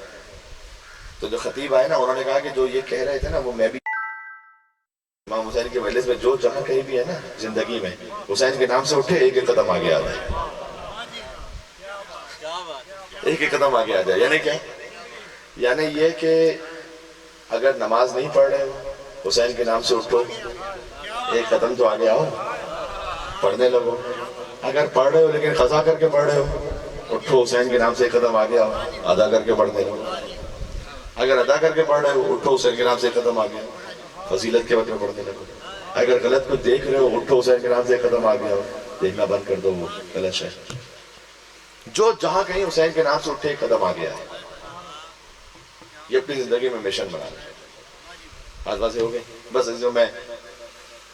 تو جو خطیب آئے نا انہوں نے کہا کہ جو یہ کہہ رہے تھے نا وہ میں بھی امام حسین کے مجلس میں جو جہاں کہیں بھی ہے نا زندگی میں، حسین کے نام سے اٹھے ایک ایک قدم آگے آ جائے، ایک ایک قدم آگے آ جائے. یعنی کیا؟ یعنی یہ کہ اگر نماز نہیں پڑھ رہے ہو حسین کے نام سے اٹھو، ایک قدم تو آگے آؤ، پڑھنے لگو. اگر پڑھ رہے ہو لیکن قضا کر کے پڑھ رہے ہو، اٹھو حسین کے نام سے ایک قدم آگے آؤ، ادا کر کے پڑھنے لگو. اگر ادا کر کے پڑھ رہے ہو اٹھو حسین کے نام سے ایک قدم آگے آؤ، فضیلت کے وقت میں پڑھنے لگو. اگر غلط کچھ دیکھ رہے ہو اٹھو حسین کے نام سے ایک قدم آگے آؤ، دیکھنا بند کر دو، وہ غلط ہے. جو جہاں کہیں حسین کے نام سے اٹھے ایک قدم آگے آئے، یہ اپنی زندگی میں مشن بنا رہے ہیں. بات واضح ہو گئی؟ بس عزیزوں، میں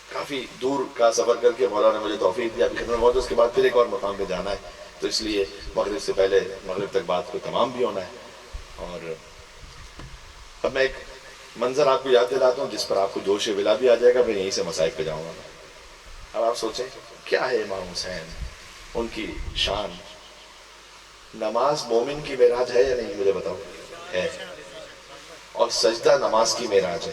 کافی دور کا سفر کر کے مولا نے مجھے توفیق دیا، ابھی خدمت میں اس کے بعد پھر ایک اور مقام پہ جانا ہے، تو اس لیے مغرب سے پہلے مغرب تک بات کو تمام بھی ہونا ہے. اور اب میں ایک منظر آپ کو یاد دلاتا ہوں جس پر آپ کو جوش ولا بھی آ جائے گا. میں یہیں سے مسائل پہ جاؤں گا. اب آپ سوچیں کیا ہے امام حسین، ان کی شان. نماز مومن کی معراج ہے یا نہیں؟ مجھے بتاؤ. ہے. اور سجدہ نماز کی معراج ہے.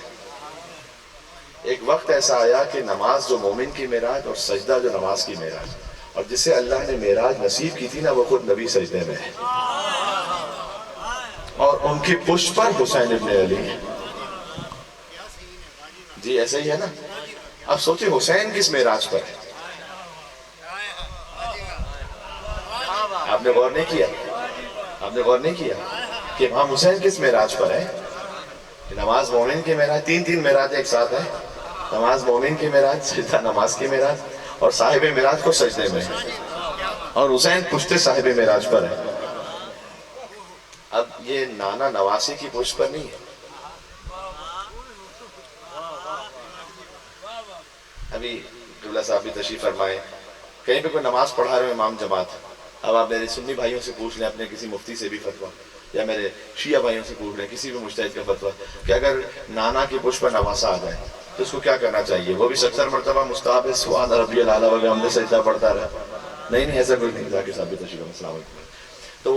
ایک وقت ایسا آیا کہ نماز جو مومن کی معراج اور سجدہ جو نماز کی معراج، اور جسے اللہ نے معراج نصیب کی تھی نا وہ خود نبی سجدے میں ہے، اور ان کی پشت پر حسین ابن علی ہے. جی ایسا ہی ہے نا. اب سوچیں حسین کس معراج پر ہے؟ آپ نے غور نہیں کیا؟ آپ نے غور نہیں کیا کہ امام حسین کس معراج پر ہے؟ نماز مومن کی معراج، تین معراج ایک ساتھ ہے. نماز مومن کی معراج، سجدہ نماز کی معراج، اور صاحب معراج کو سجدے میں ہے، اور حسین پشت صاحب معراج پر ہے. اب یہ نانا نواسی کی پشت پر نہیں ہے. ابھی قبلہ صاحب بھی تشریف فرمائے، کہیں پہ کوئی نماز پڑھا رہے ہو امام جماعت، اب آپ میرے سنی بھائیوں سے پوچھ لیں، اپنے کسی مفتی سے بھی فتویٰ، یا میرے شیعہ بھائیوں سے پوچھ لیں کسی بھی مجتہد کا فتویٰ کہ اگر نانا کی پشت پر نواسہ آ جائے تو اس کو کیا کرنا چاہیے؟ وہ بھی 70 مرتبہ مستحب ہے سبحان ربی الاعلیٰ و بحمدہ سجدہ پڑھتا رہا؟ نہیں ایسا کوئی نہیں. ذاکر صاحب بھی تشریف فرمائے، السلام علیکم. تو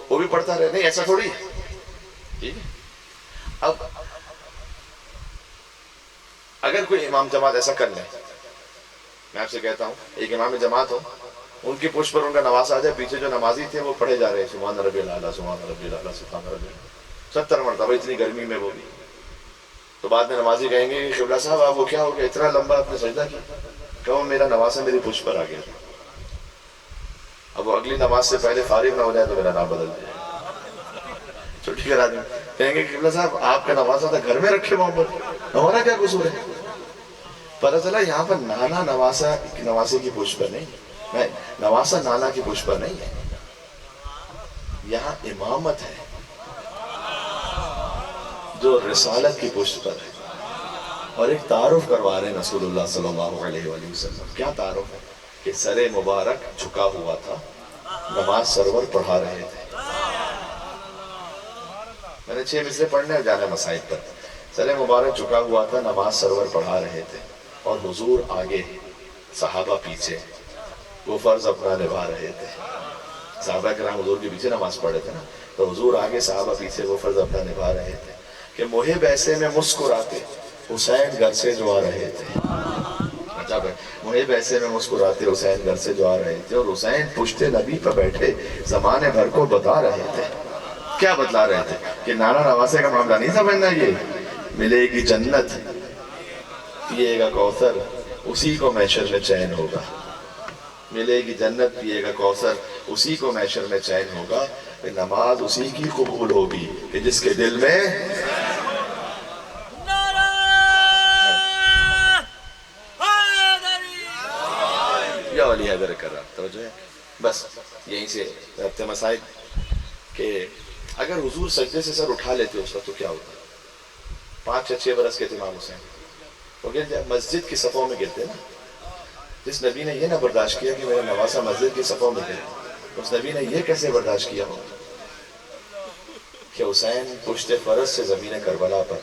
وہ بھی پڑھتا رہے؟ نہیں ایسا تھوڑی ہے. ٹھیک ہے. اب اگر کوئی امام جماعت ایسا کر لے، میں آپ سے کہتا ہوں ایک امام جماعت ہو، ان کی پشت پر ان کا نواز آ جائے، پیچھے جو نمازی تھے وہ پڑھے جا رہے ہیں سبحان ربی الاعلیٰ سبحان ربی الاعلیٰ سبحان ربی الاعلیٰ 70 مرتبہ، اتنی گرمی میں وہ بھی. تو بعد میں نمازی کہیں گے کہ قبلہ صاحب آپ وہ کیا ہو گیا اتنا لمبا آپ نے سجدہ کیا؟ کہو میرا نواسہ میری پشت پر آ گیا تھا. اب وہ اگلی نماز سے پہلے فارغ نہ ہو جائے تو میرا نام بدل جائے. چھٹی کرا دیں. کہیں گے کہ قبلہ صاحب آپ کا نواسہ تھا گھر میں رکھے محمد، ہمارا کیا قصور ہے؟ پتہ چلا یہاں پر نانا نواسے کی پشت پر نہیں، میں نواسہ نانا کی پشت پر نہیں ہے، یہاں امامت ہے جو رسالت کی پشت پر ہے. اور ایک تعارف کروا رہے ہیں رسول اللہ صلی اللہ علیہ وآلہ وسلم. کیا تعارف ہے؟ کہ سر مبارک جھکا ہوا تھا، نماز سرور پڑھا رہے تھے. میں نے 6 مصرے پڑھنے جانا مسائل پر. سر مبارک جھکا ہوا تھا، نماز سرور پڑھا رہے تھے، اور حضور آگے صحابہ پیچھے، وہ فرض اپنا نبھا رہے تھے. صحابہ کرام حضور کے پیچھے نماز پڑھے تھے نا، تو حضور آگے صحابہ پیچھے وہ فرض اپنا نبھا رہے تھے کہ محب ایسے میں مسکراتے حسین گھر سے جو آ رہے تھے. محب ایسے میں مسکراتے حسین گھر سے جو آ رہے تھے، اور حسین پشت نبی پر بیٹھے زمانے بھر کو بتا رہے تھے. کیا بتلا رہے تھے؟ کہ نانا نواسے کا معاملہ نہیں سمجھنا. یہ ملے گی جنت، پیے گا کوثر، اسی کو محشر میں چین ہوگا. ملے گی جنت، پیے گا کوثر، اسی کو محشر میں چین ہوگا. نماز اسی کی قبول ہوگی کہ جس کے دل میں یا ولی حیدر کر رہا. توجہ ہے. بس یہیں سے ربط مسائل کہ اگر حضور سجدے سے سر اٹھا لیتے اس وقت تو کیا ہوتا؟ 5 یا 6 برس کے تھے امام حسین، وہ مسجد کی صفوں میں گرتے نا. جس نبی نے یہ نہ برداشت کیا کہ میرا نواسہ مسجد کی صفوں میں گرے، اس نبی نے یہ کیسے برداشت کیا ہو کہ حسین پشت فرس سے زمین کربلا پر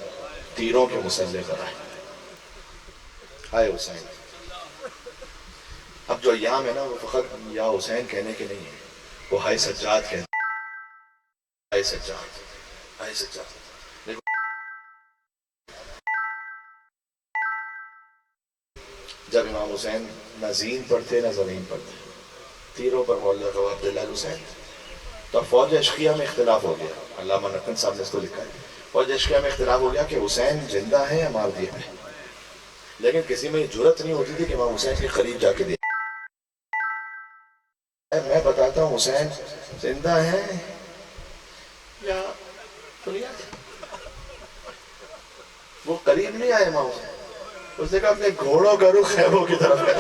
تیروں کے مسلح پر آئے. آئے حسین. اب جو ایام ہے نا وہ فقط یا حسین کہنے کے نہیں ہے، وہ ہائے سجاد کہنے. ہائے سجاد، ہائے سجاد. جب امام حسین نہ زین پر تھے نہ زمین پر تھے، تیروں پر معلق ہوا عبداللہ حسین، تو فوج عشقیہ میں اختلاف ہو گیا. علامہ نقن صاحب نے اس کو لکھا ہے، فوج عشقیہ میں اختلاف ہو گیا کہ حسین زندہ ہے یا مار دیے ہیں، لیکن کسی میں یہ جرت نہیں ہوتی تھی کہ امام حسین کے قریب جا کے دیکھ. میں بتاتا ہوں حسین زندہ ہے یا دنیا ہے. وہ قریب نہیں آئے امام حسین، اس نے کہا اپنے گھوڑوں کا رخ خیموں کی طرف کر،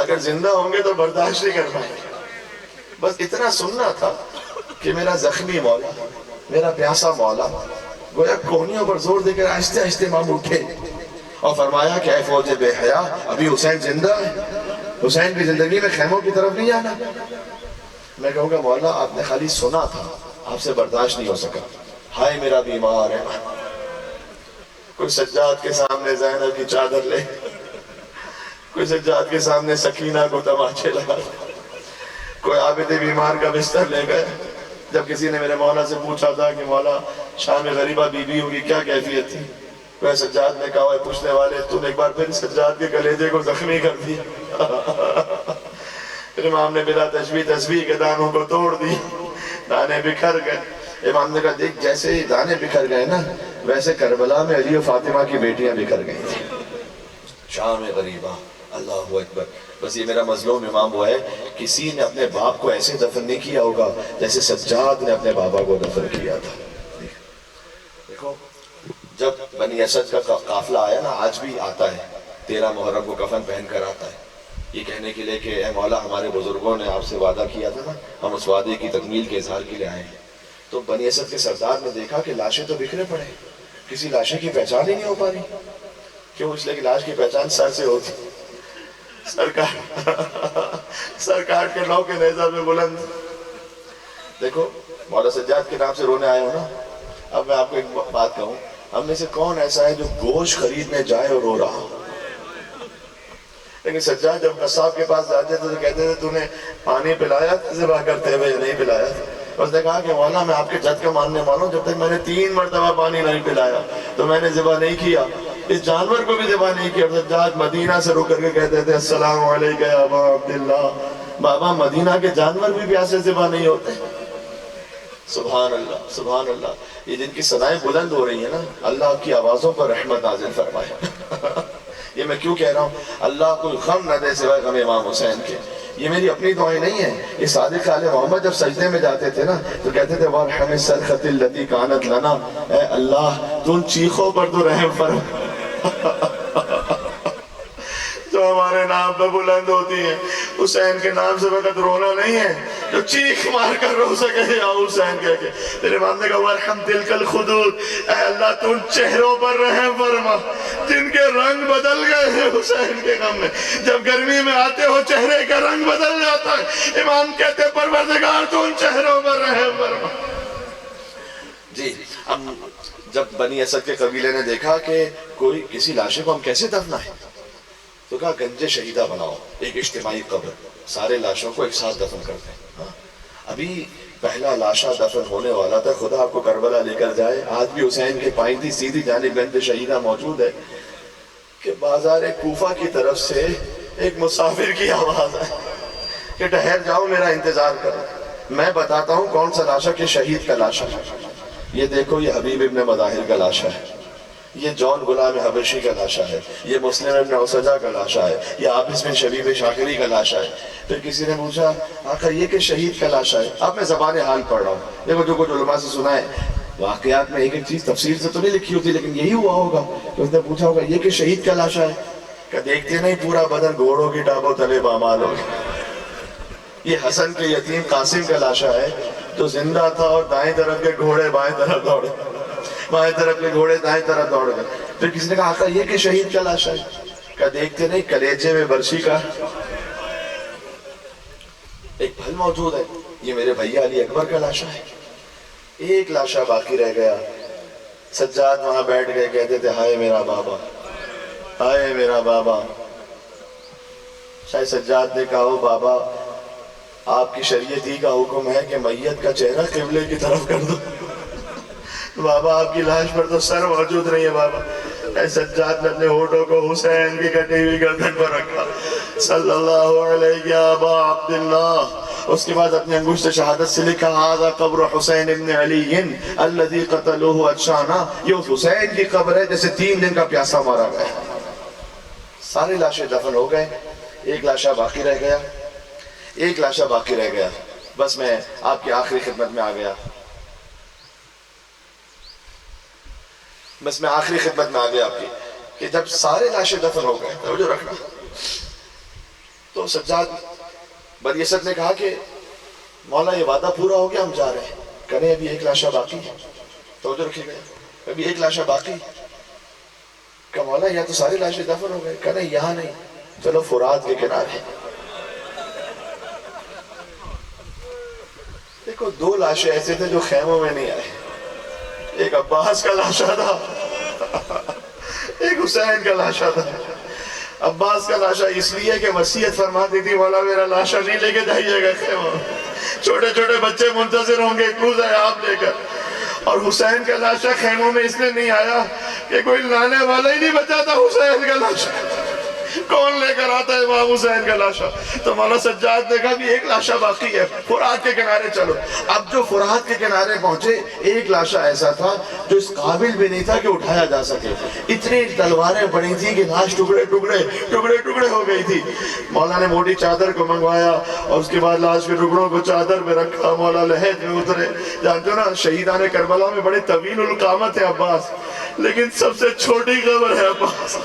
اگر زندہ ہوں گے تو برداشت نہیں کر پائیں گے. بس اتنا سننا تھا کہ میرا زخمی مولا، میرا پیاسا مولا، گویا کوہنیوں پر زور دے کر آہستہ آہستہ امام اٹھے اور فرمایا کہ اے فوج بے حیا، ابھی حسین زندہ ہے، حسین کی زندگی میں خیموں کی طرف نہیں جانا. میں کہوں گا مولا آپ نے خالی سنا تھا، آپ سے برداشت نہیں ہو سکا. ہائے میرا بیمار ہے. کوئی سجاد کے سامنے زینب کی چادر لے، کوئی سجاد کے سامنے سکینہ کو تماچے لگا، کوئی عابد بیمار کا بستر لے گئے. جب کسی نے میرے مولا سے پوچھا تھا کہ مولا شام غریبہ بی بی ہوگی کیا کیفیت تھی، وہ سجاد نے کہا ہے پوچھنے والے تم ایک بار پھر سجاد کے کلیجے کو زخمی کر دی. پھر امام نے بلا تشبیہ تسبیح کے دانوں کو توڑ دی، دانے بکھر گئے. امام نے کہا دیکھ جیسے ہی دانے بکھر گئے نا، ویسے کربلا میں علی و فاطمہ کی بیٹیاں بکھر گئی تھیں. شام غریبہ، اللہ اکبر. بس یہ میرا مظلوم امام وہ ہے، کسی نے اپنے باپ کو ایسے دفن نہیں کیا ہوگا جیسے سجاد نے اپنے بابا کو دفن کیا تھا. دیکھو جب بنی اسد کا قافلہ آیا نا، آج بھی آتا ہے، 13 محرم کو کفن پہن کر آتا ہے، یہ کہنے کے لئے کہ اے مولا ہمارے بزرگوں نے آپ سے وعدہ کیا تھا نا، ہم اس وعدے کی تکمیل کے اظہار کے لیے آئے ہیں. تو بنی اسد کے سردار نے دیکھا کہ لاشیں تو بکھرے پڑے، کسی لاشیں کی پہچان ہی نہیں ہو پا رہی. کیوں؟ اس لیے کہ لاش کی پہچان سر سے ہوتی. سر کاٹ کے نو کے نیزہ میں بلند. دیکھو مولا سجاد کے نام سے رونے آئے ہو نا. اب میں آپ کو ایک بات کہوں، ہم میں سے کون ایسا ہے جو گوشت خریدنے جائے اور رو رہا؟ لیکن سجاد جب قصاب کے پاس جاتے تھے تو کہتے تھے تو نے پانی پلایا ذبح کرتے ہوئے نہیں پلایا؟ اس نے کہا کہ مولا میں آپ کے جد کا ماننے والا ہوں، جب تک میں نے 3 مرتبہ پانی نہیں پلایا تو میں نے ذبح نہیں کیا، اس جانور کو بھی ذبح نہیں کیا. سجاد مدینہ سے رک کر کے کہتے تھے السلام علیکم یا ابا عبداللہ. بابا مدینہ کے جانور بھی پیاسے ذبح نہیں ہوتے. سبحان اللہ سبحان اللہ. یہ جن کی ثنائیں بلند ہو رہی ہیں نا، اللہ کی آوازوں پر رحمت نازل فرمائے. یہ میں کیوں کہہ رہا ہوں؟ اللہ کوئی غم نہ دے سوائے غم امام حسین کے. یہ میری اپنی دعائیں نہیں ہیں، یہ صادق آل محمد جب سجدے میں جاتے تھے نا تو کہتے تھے وَارْحَمِ السَّرْخَةِ الَّتِي كَانَتْ لَنَا، اے اللہ تو ان چیخوں پر تو رحم فرما جو ہمارے نام پہ بلند ہوتی ہیں. حسین کے نام سے وقت رونا نہیں ہے، جو چیخ مار کر رو سکے یا حسین کہہ کے. تیرے امام نے کہا وَارْحَمْ تِلْكَ الْخُدُودِ، اے اللہ تو ان چہروں پر رحم فرما جن کے رنگ بدل گئے ہیں حسین کے غم میں. جب گرمی میں آتے ہو چہرے کا رنگ بدل جاتا ہے، امام کہتے پروردگار تو ان چہروں پر رحم فرما. جی اب جب بنی اسد کے قبیلے نے دیکھا کہ کوئی کسی لاشے کو ہم کیسے دفنائیں تو کہا گنج شہیدہ بناؤ، ایک اجتماعی قبر، سارے لاشوں کو ایک ساتھ دفن کرتے ہیں. ابھی پہلا لاشا دفن ہونے والا تھا، خدا آپ کو کربلا لے کر جائے. آج بھی حسین کے پائنتی سیدھی جانب گنج شہیدہ موجود ہے کہ بازار کوفہ کی طرف سے ایک مسافر کی آواز ہے کہ ٹھہر جاؤ میرا انتظار کرو، میں بتاتا ہوں کون سا لاشا کہ شہید کا لاشا ہے. یہ دیکھو یہ حبیب ابن مظاہر کا لاشا ہے، یہ جون غلام حبشی کا لاشا ہے، یہ مسلم ابن عسجہ کا لاشا ہے، یہ عابس بن شبیب شاکری کا لاشا ہے. پھر کسی نے پوچھا آخر یہ کہ شہید کا لاشا ہے. اب میں زبان حال پڑھ رہا ہوں، دیکھو جو کچھ علماء سے سنا ہے، واقعات میں ایک ایک چیز تفسیر سے تو نہیں لکھی ہوتی لیکن یہی ہوا ہوگا. تو اس نے پوچھا ہوگا یہ کہ شہید کا لاشا ہے، کہ دیکھتے نہیں پورا بدن گھوڑوں کی ٹابوں تلے پامال ہو گیا. یہ حسن کے یتیم قاسم کا لاشا ہے جو زندہ تھا اور دائیں طرف کے گھوڑے بائیں طرف دوڑے، بائیں طرف کے گھوڑے دائیں طرف دوڑ گئے. پھر کسی نے کہا آقا یہ کہ شہید کا لاشا ہے، کہ دیکھتے نہیں کلیجے میں برشی کا ایک پھل موجود ہے. یہ میرے بھیا علی اکبر کا لاشا ہے. ایک لاشا باقی رہ گیا. سجاد وہاں بیٹھ گئے، کہتے تھے ہائے میرا بابا، ہائے میرا بابا. شاید سجاد نے کہا بابا آپ کی شریعت ہی کا حکم ہے کہ میت کا چہرہ قبلے کی طرف کر دو. بابا آپ کی لاش پر تو سر موجود نہیں ہے بابا. سجاد نے اپنے ہونٹوں کو حسین کی کٹی ہوئی گردن پر رکھا، صلی اللہ علیہ یا ابا عبداللہ۔ اس کے بعد اپنے انگشت شہادت سے لکھا ھذا قبر حسین ابن علی الذی قتلوہ عطشانا، یہ اس حسین کی قبر ہے جیسے 3 دن کا پیاسا مارا گیا۔ سارے لاشیں دفن ہو گئے، ایک لاشا باقی رہ گیا، ایک لاشا باقی رہ گیا۔ بس میں آپ کی آخری خدمت میں آ گیا، بس میں آخری خدمت میں آ گیا آپ کی، کہ جب سارے لاشیں دفن ہو گئے، توجہ رکھنا، تو سجاد بریست نے کہا کہ مولا یہ وعدہ پورا ہو گیا، ہم جا رہے ہیں۔ کہنے ابھی ایک لاشا باقی ہے، توجہ رکھیے گا، ابھی ایک لاشا باقی۔ کہ مولا یا تو ساری لاشیں دفن ہو گئے، کہنے یہاں نہیں، چلو فرات کے کنارے۔ دیکھو 2 لاشیں ایسے تھے جو خیموں میں نہیں آئے، ایک عباس کا لاشا تھا، ایک حسین کا لاشا تھا۔ عباس کا لاشا اس لیے کہ وصیت فرماتی تھی مولا میرا لاشا نہیں لے کے جائیے گا خیمہ، چھوٹے چھوٹے بچے منتظر ہوں گے کوز ہے آپ لے کر۔ اور حسین کا لاشا خیموں میں اس لیے نہیں آیا کہ کوئی لانے والا ہی نہیں بچا تھا حسین کا لاشا، کون لے کر آتا ہے امام حسین کا لاشا؟ تو مولا سجاد نے کہا بھی ایک لاشا باقی ہے، فرات کے کنارے چلو۔ اب جو فرات کے کنارے پہنچے، ایک لاشا ایسا تھا جو اس قابل بھی نہیں تھا کہ اٹھایا جا سکے، اتنی تلواریں پڑی تھی کہ لاش ٹکڑے ٹکڑے ہو گئی تھی۔ مولا نے موٹی چادر کو منگوایا اور اس کے بعد لاش کے ٹکڑوں کو چادر میں رکھا، مولا لحد میں اترے۔ جانتے ہو نا شہیدان کربلا میں بڑے طویل القامت ہے عباس، لیکن سب سے چھوٹی قبر ہے عباس،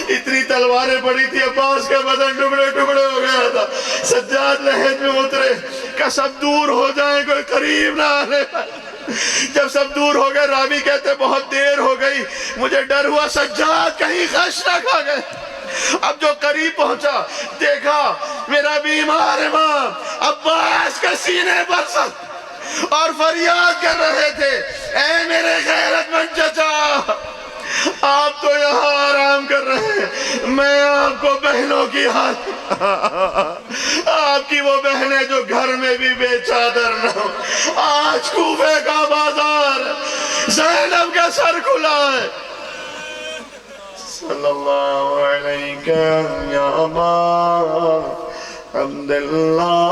اتنی تلواریں پڑی تھی، عباس کا بدن ٹکڑے ہو گیا تھا۔ سجاد لحد میں اترے کہ سب دور ہو جائیں، کوئی قریب نہ آنے پائے۔ جب سب دور ہو گئے، راوی کہتے بہت دیر ہو گئی، مجھے ڈر ہوا سجاد کہیں غش نہ کھا گئے۔ اب جو قریب پہنچا، دیکھا میرا بیمار امام عباس کے سینے پر سر اور فریاد کر رہے تھے، اے میرے غیرت مند چچا، آپ تو یہاں آرام کر رہے ہیں، میں آپ کو بہنوں کی حالت، آپ کی وہ بہنیں جو گھر میں بھی بے چادر نہ ہو، آج کوفے کا بازار زینب کا سر کھلا ہے۔ صلی اللہ علیہ یا ابا عبداللہ۔